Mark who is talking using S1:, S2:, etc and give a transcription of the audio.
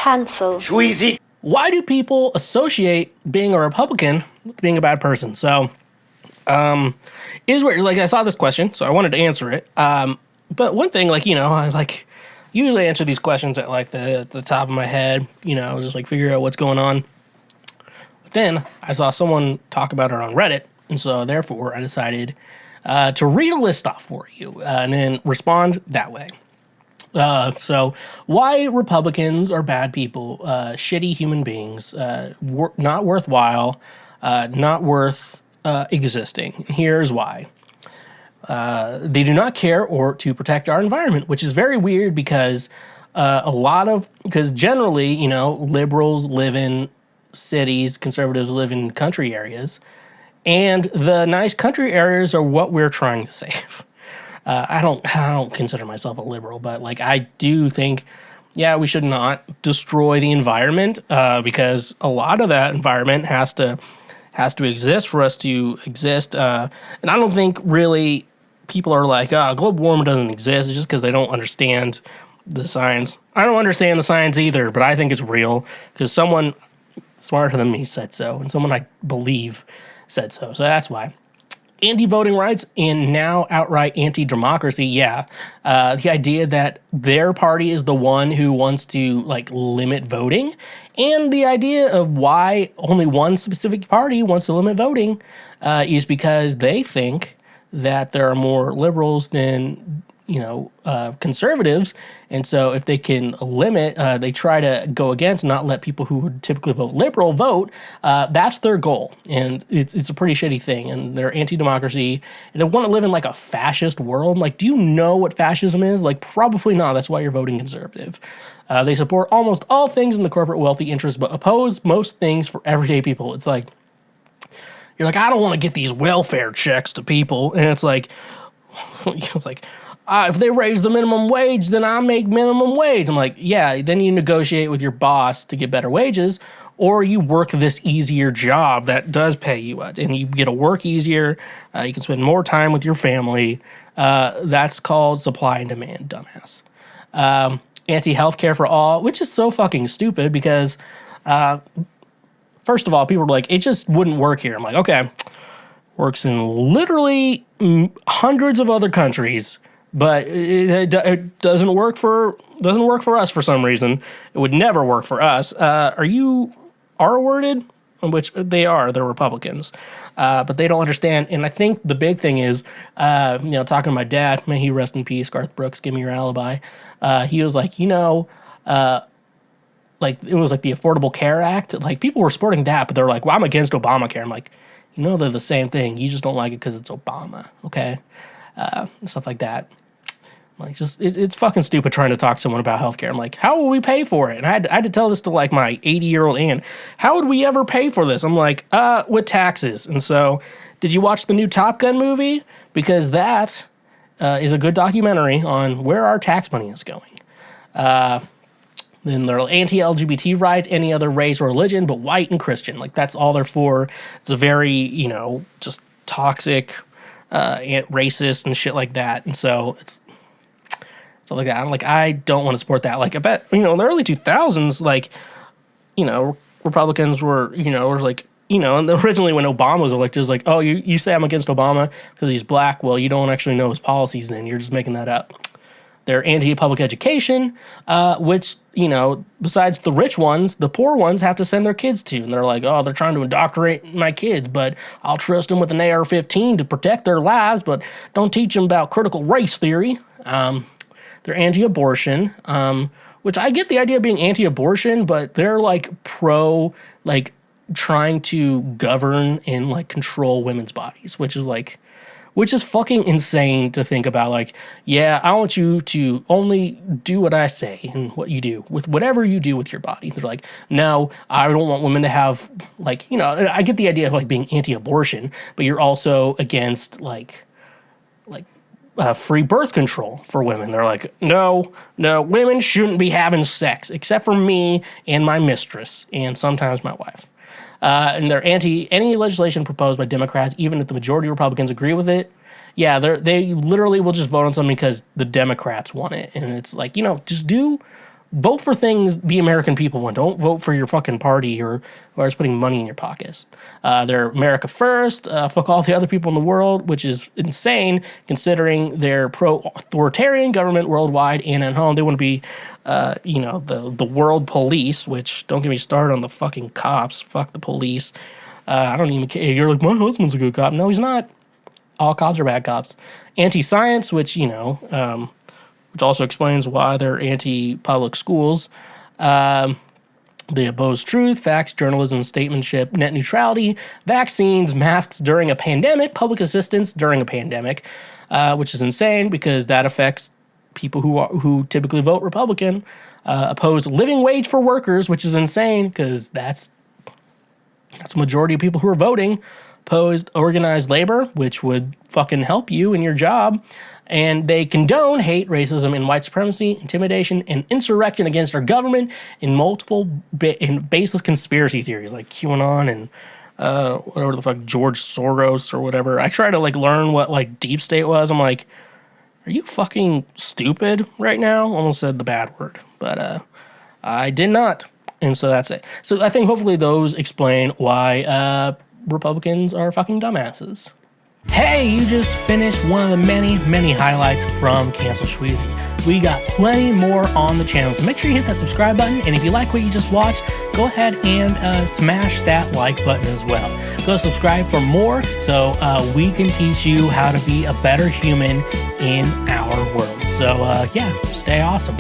S1: Cancelled.
S2: Schweezy.
S3: Why do people associate being a Republican with being a bad person? So, is weird. Like, I saw this question, so I wanted to answer it. But one thing, like, I usually answer these questions at like the top of my head, just like figure out what's going on. But then I saw someone talk about it on Reddit, and so therefore I decided to read a list off for you and then respond that way. So why Republicans are bad people, shitty human beings, not worthwhile, not worth existing. And here's why. They do not care or to protect our environment, which is very weird because because generally, liberals live in cities, conservatives live in country areas, and the nice country areas are what we're trying to save. I don't consider myself a liberal, but like I do think, we should not destroy the environment because a lot of that environment has to exist for us to exist. And I don't think really people are like, global warming doesn't exist. It's just because they don't understand the science. I don't understand the science either, but I think it's real because someone smarter than me said so, and someone I believe said so. So that's why. Anti-voting rights and now outright anti-democracy, the idea that their party is the one who wants to limit voting, and the idea of why only one specific party wants to limit voting is because they think that there are more liberals than conservatives, and so if they can limit, they try to go against, not let people who would typically vote liberal vote. That's their goal, and it's a pretty shitty thing. And they're anti-democracy, and they want to live in a fascist world. Do you know what fascism is? Probably not. That's why you're voting conservative. They support almost all things in the corporate wealthy interest, but oppose most things for everyday people. It's like you're like, I don't want to get these welfare checks to people, and it's like, if they raise the minimum wage, then I make minimum wage. I'm like, then you negotiate with your boss to get better wages, or you work this easier job that does pay you, and you get to work easier. You can spend more time with your family. That's called supply and demand, dumbass. Anti-healthcare for all, which is so fucking stupid because, first of all, people are like, it just wouldn't work here. I'm like, okay, works in literally hundreds of other countries. But it doesn't work for us for some reason. It would never work for us. Are you R-worded? Which they are. They're Republicans, but they don't understand. And I think the big thing is, talking to my dad. May he rest in peace. Garth Brooks, give me your alibi. He was like, it was like the Affordable Care Act. People were supporting that, but they're like, well, I'm against Obamacare. I'm like, they're the same thing. You just don't like it because it's Obama, okay? Stuff like that. It's fucking stupid trying to talk to someone about healthcare. I'm like, how will we pay for it? And I had to tell this to my 80-year-old aunt. How would we ever pay for this? I'm like, with taxes. And so, did you watch the new Top Gun movie? Because that is a good documentary on where our tax money is going. Then they're anti-LGBT rights, any other race or religion, but white and Christian. That's all they're for. It's a very, just toxic, racist and shit like that. And so it's stuff like that. I'm like, I don't want to support that. I bet, in the early 2000s, Republicans were, and originally when Obama was elected, it was like, oh, you say I'm against Obama because he's black. Well, you don't actually know his policies then. You're just making that up. They're anti-public education, which, besides the rich ones, the poor ones have to send their kids to. And they're like, oh, they're trying to indoctrinate my kids, but I'll trust them with an AR-15 to protect their lives, but don't teach them about critical race theory. They're anti-abortion, which I get the idea of being anti-abortion, but they're pro, trying to govern and control women's bodies, which is fucking insane to think about. I want you to only do what I say and what you do with whatever you do with your body. They're like, no, I don't want women to have I get the idea of being anti-abortion, but you're also against free birth control for women. They're like, no, women shouldn't be having sex except for me and my mistress and sometimes my wife. And they're anti any legislation proposed by Democrats, even if the majority of Republicans agree with it. Yeah, they literally will just vote on something because the Democrats want it. And it's just do vote for things the American people want. Don't vote for your fucking party or is putting money in your pockets. They're America first. Fuck all the other people in the world, which is insane considering they're pro-authoritarian government worldwide and at home. They want to be, the world police, which don't get me started on the fucking cops. Fuck the police. I don't even care. You're like, my husband's a good cop. No, he's not. All cops are bad cops. Anti-science, which also explains why they're anti-public schools. They oppose truth, facts, journalism, statesmanship, net neutrality, vaccines, masks during a pandemic, public assistance during a pandemic, which is insane because that affects people who typically vote Republican. Oppose living wage for workers, which is insane because that's the majority of people who are voting. Opposed organized labor, which would fucking help you in your job. And they condone hate, racism, and white supremacy, intimidation, and insurrection against our government in multiple baseless conspiracy theories like QAnon and whatever the fuck, George Soros or whatever. I try to learn what deep state was. I'm like, are you fucking stupid right now? Almost said the bad word, but I did not. And so that's it. So I think hopefully those explain why Republicans are fucking dumbasses. Hey, you just finished one of the many, many highlights from Cancel Schweezy. We got plenty more on the channel, so make sure you hit that subscribe button, and if you like what you just watched, go ahead and smash that like button as well. Go subscribe for more so we can teach you how to be a better human in our world. So, stay awesome.